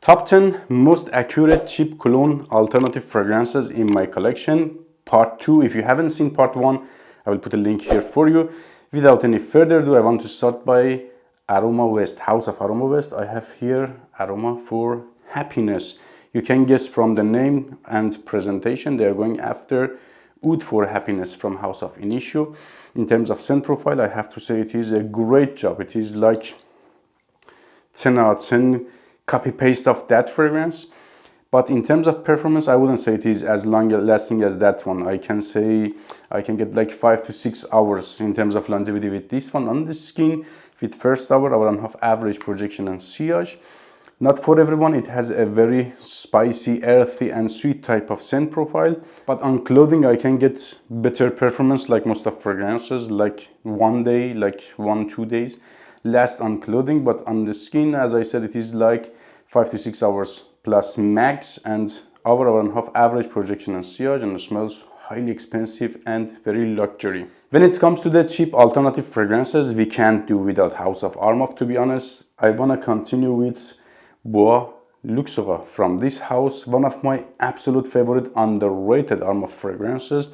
Top 10 most accurate cheap cologne alternative fragrances in my collection. Part 2. If you haven't seen part 1, I will put a link here for you. Without any further ado, I want to start by Aroma West, House of Aroma West. I have here Aroma for Happiness. You can guess from the name and presentation, they are going after Oud for Happiness from House of Initio. In terms of scent profile, I have to say it is a great job. It is like 10 out of 10 copy paste of that fragrance. But in terms of performance, I wouldn't say it is as long lasting as that one. I can say I can get like 5 to 6 hours in terms of longevity with this one on the skin. With first hour and a half average projection and sillage. Not for everyone, it has a very spicy, earthy and sweet type of scent profile. But on clothing, I can get better performance like most of fragrances, like 1 day, like 1-2 days last on clothing. But on the skin, as I said, it is like 5 to 6 hours plus max and hour and a half average projection and sillage, and it smells highly expensive and very luxury. When it comes to the cheap alternative fragrances, we can't do without House of Armaf, to be honest. I want to continue with Bois Luxera from this house, one of my absolute favorite underrated Armaf fragrances.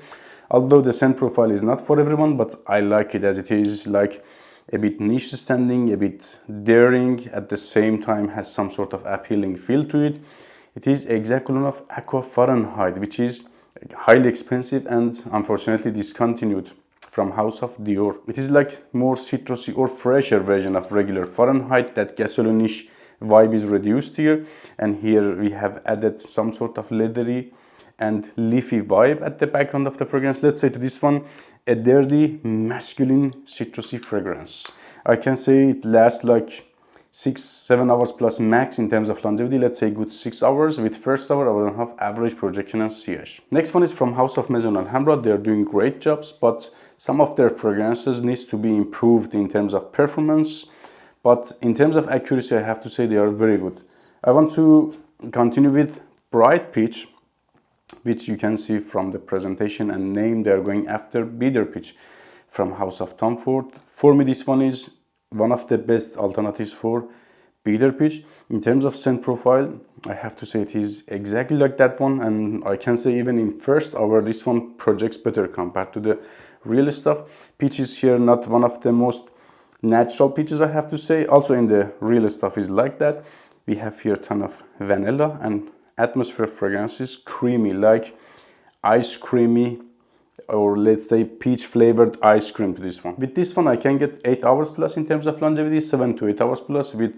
Although the scent profile is not for everyone, but I like it as it is like a bit niche standing, a bit daring, at the same time has some sort of appealing feel to it. It is Exact Cologne of Aqua Fahrenheit, which is highly expensive and unfortunately discontinued from House of Dior. It is like more citrusy or fresher version of regular Fahrenheit. That gasoline-ish vibe is reduced here, and here we have added some sort of leathery and leafy vibe at the background of the fragrance. Let's say to this one, a dirty, masculine, citrusy fragrance. I can say it lasts like 6-7 hours plus max in terms of longevity. Let's say good 6 hours with first hour and a half average projection and sillage. Next one is from House of Maison Alhambra. They are doing great jobs, but some of their fragrances needs to be improved in terms of performance. But in terms of accuracy, I have to say they are very good. I want to continue with Bright Peach, which you can see from the presentation and name. They are going after Bitter Peach from House of Tom Ford. For me, this one is one of the best alternatives for Bitter Peach. In terms of scent profile, I have to say it is exactly like that one, and I can say even in first hour, this one projects better compared to the real stuff. Peach is here not one of the most natural peaches, I have to say. Also in the real stuff is like that. We have here a ton of vanilla and atmosphere fragrances, creamy, like ice creamy, or let's say peach flavored ice cream to this one. With this one, I can get 8 hours plus in terms of longevity, 7 to 8 hours plus with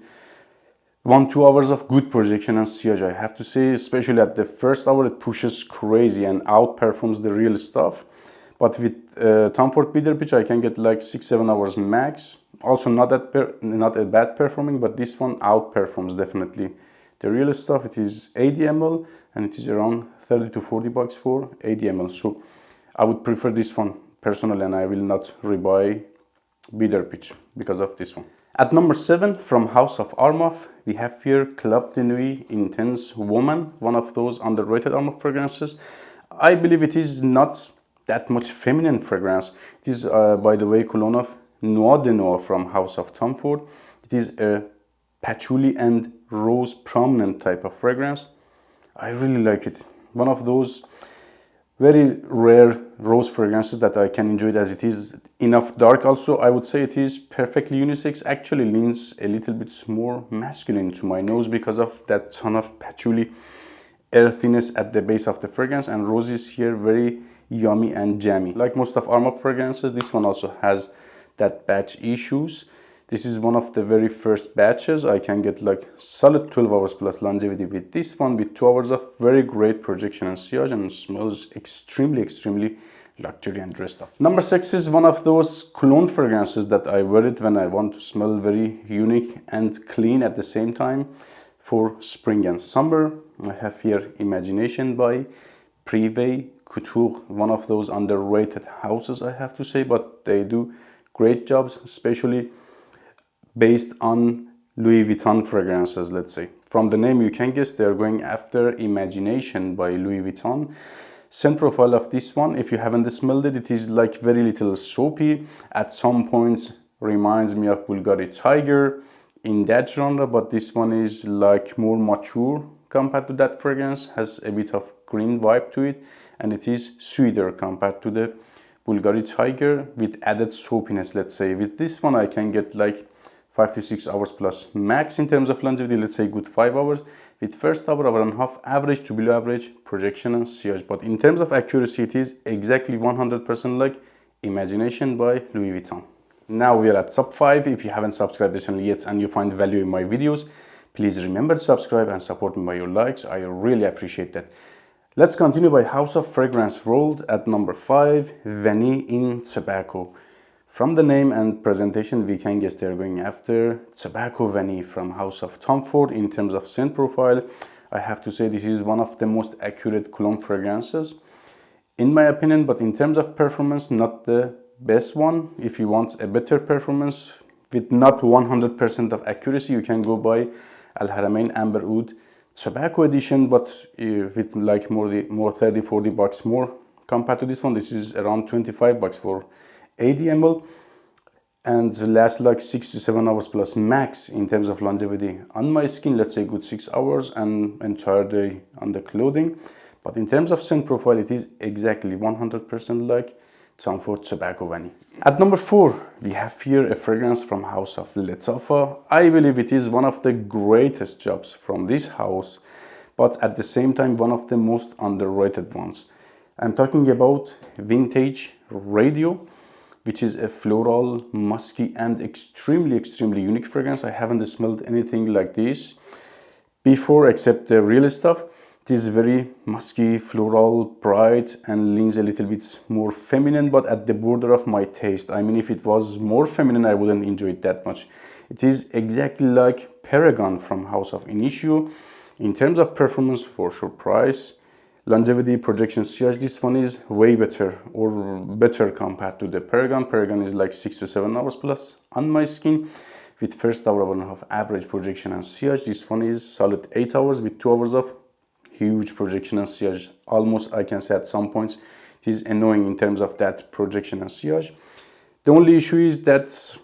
1-2 hours of good projection and sillage. I have to say, especially at the first hour, it pushes crazy and outperforms the real stuff. But with Tom Ford Bitter Peach, I can get like 6-7 hours max. Also not a bad performing, but this one outperforms definitely the real stuff. It is 80 ml and it is around 30 to 40 bucks for 80 ml. So I would prefer this one personally, and I will not rebuy Bitter Peach because of this one. At number 7 from House of Armaf, we have here Club de Nuit Intense Woman, one of those underrated Armaf fragrances. I believe it is not that much feminine fragrance. It is, by the way, Cologne of Noir de Noir from House of Tom Ford. It is a patchouli and rose prominent type of fragrance. I really like it. One of those very rare rose fragrances that I can enjoy it as it is enough dark. Also, I would say it is perfectly unisex. Actually leans a little bit more masculine to my nose because of that ton of patchouli earthiness at the base of the fragrance, and roses here very yummy and jammy. Like most of Armaf fragrances, this one also has that batch issues. This is one of the very first batches. I can get like solid 12 hours plus longevity with this one, with 2 hours of very great projection and sillage, and smells extremely luxury and dressed up. Number 6 is one of those cologne fragrances that I wear it when I want to smell very unique and clean at the same time for spring and summer. I have here Imagination by Privé Couture, one of those underrated houses, I have to say, but they do great jobs, especially based on Louis Vuitton fragrances, let's say. From the name you can guess they are going after Imagination by Louis Vuitton. Scent profile of this one, if you haven't smelled it, it is like very little soapy. At some points reminds me of Bulgari Tiger. in that genre, but this one is like more mature compared to that fragrance, has a bit of green vibe to it, and it is sweeter compared to the Bulgari Tiger with added soapiness. Let's say with this one I can get like 5 to 6 hours plus max in terms of longevity, let's say good 5 hours. With first hour and a half average to below average projection and sillage. But in terms of accuracy, it is exactly 100% like Imagination by Louis Vuitton. Now we are at sub 5. If you haven't subscribed to the channel yet and you find value in my videos, please remember to subscribe and support me by your likes. I really appreciate that. Let's continue by House of Fragrance rolled at number 5, Vanille in Tobacco. From the name and presentation, we can guess they're going after Tobacco Vanille from House of Tom Ford. In terms of scent profile, I have to say this is one of the most accurate cologne fragrances, in my opinion, but in terms of performance, not the best one. If you want a better performance with not 100% of accuracy, you can go by Al Haramain Amber Oud Tobacco Edition, but with like more 30-40 bucks more compared to this one. This is around 25 bucks for 80 ml and lasts like 6 to 7 hours plus max in terms of longevity on my skin. Let's say good 6 hours and entire day on the clothing. But in terms of scent profile, it is exactly 100% like Tom Ford Tobacco Vanille. At number 4, we have here a fragrance from House of Lattafa. I believe it is one of the greatest jobs from this house, but at the same time one of the most underrated ones. I'm talking about Vintage Radio, which is a floral, musky and extremely unique fragrance. I haven't smelled anything like this before except the real stuff. It is very musky, floral, bright and leans a little bit more feminine, but at the border of my taste. I mean, if it was more feminine, I wouldn't enjoy it that much. It is exactly like Paragon from House of Initio. In terms of performance, for sure, price, longevity, projection, sillage, this one is way better or better compared to the Paragon. Paragon is like 6 to 7 hours plus on my skin. With first hour and a half average projection and sillage, this one is solid 8 hours with 2 hours of huge projection and sillage. Almost, I can say at some points it is annoying in terms of that projection and sillage. The only issue is that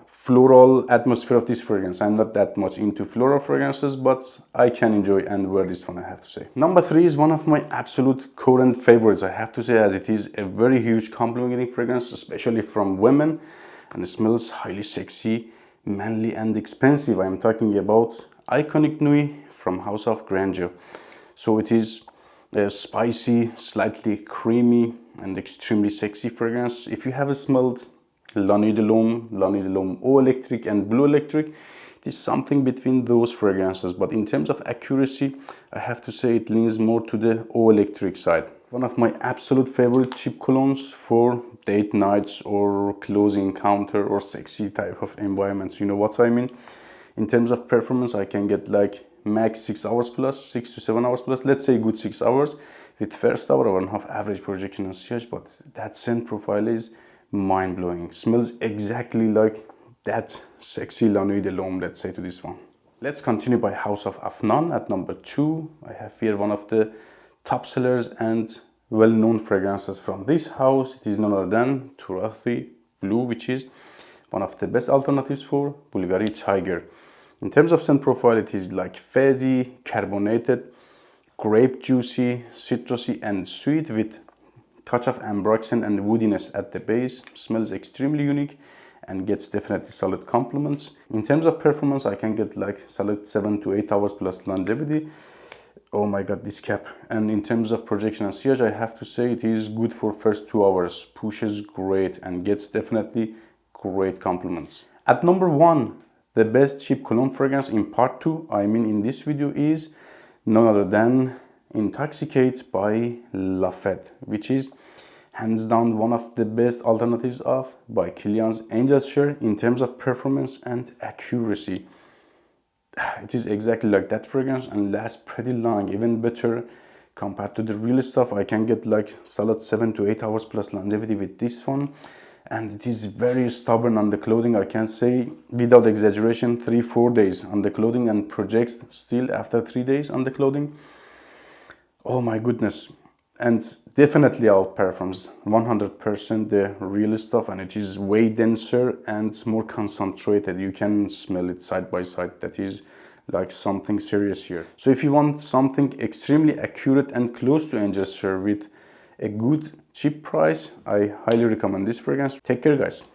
floral atmosphere of this fragrance. I'm not that much into floral fragrances, but I can enjoy and wear this one, I have to say. Number 3 is one of my absolute current favorites, I have to say, as it is a very huge complimenting fragrance, especially from women, and it smells highly sexy, manly and expensive. I'm talking about iconic Nuit from House of Grandeur. So it is a spicy, slightly creamy and extremely sexy fragrance. If you have smelled La Nuit de l'Homme Eau Electric and Blue Electric, it is something between those fragrances, but in terms of accuracy, I have to say it leans more to the Eau Electric side. One of my absolute favorite cheap colognes for date nights or close encounter or sexy type of environments, you know what I mean. In terms of performance, I can get like max 6 hours plus, 6 to 7 hours plus, let's say good 6 hours with first hour and a half average projection and sillage, but that scent profile is mind-blowing. Smells exactly like that sexy La Nuit de l'Homme, let's say, to this one. Let's continue by House of Afnan at number 2. I have here one of the top sellers and well-known fragrances from this house. It is none other than Turathi Blue, which is one of the best alternatives for Bulgari Tiger. In terms of scent profile, it is like fizzy, carbonated, grape juicy, citrusy and sweet with touch of amber accent and woodiness at the base. Smells extremely unique and gets definitely solid compliments. In terms of performance, I can get like solid 7 to 8 hours plus longevity. Oh my god, this cap. And in terms of projection and sillage, I have to say it is good for first 2 hours. Pushes great and gets definitely great compliments. At number 1, the best cheap cologne fragrance in part 2, I mean in this video, is none other than Intoxicating by Lattafa, which is hands down one of the best alternatives of by Kilian's Angel's Share in terms of performance and accuracy. It is exactly like that fragrance and lasts pretty long, even better compared to the real stuff. I can get like solid 7 to 8 hours plus longevity with this one, and it is very stubborn on the clothing. I can say without exaggeration 3-4 days on the clothing and projects still after 3 days on the clothing. Oh my goodness, and definitely outperforms 100% the real stuff, and it is way denser and more concentrated. You can smell it side by side. That is like something serious here. So if you want something extremely accurate and close to Angel with a good cheap price, I highly recommend this fragrance. Take care, guys.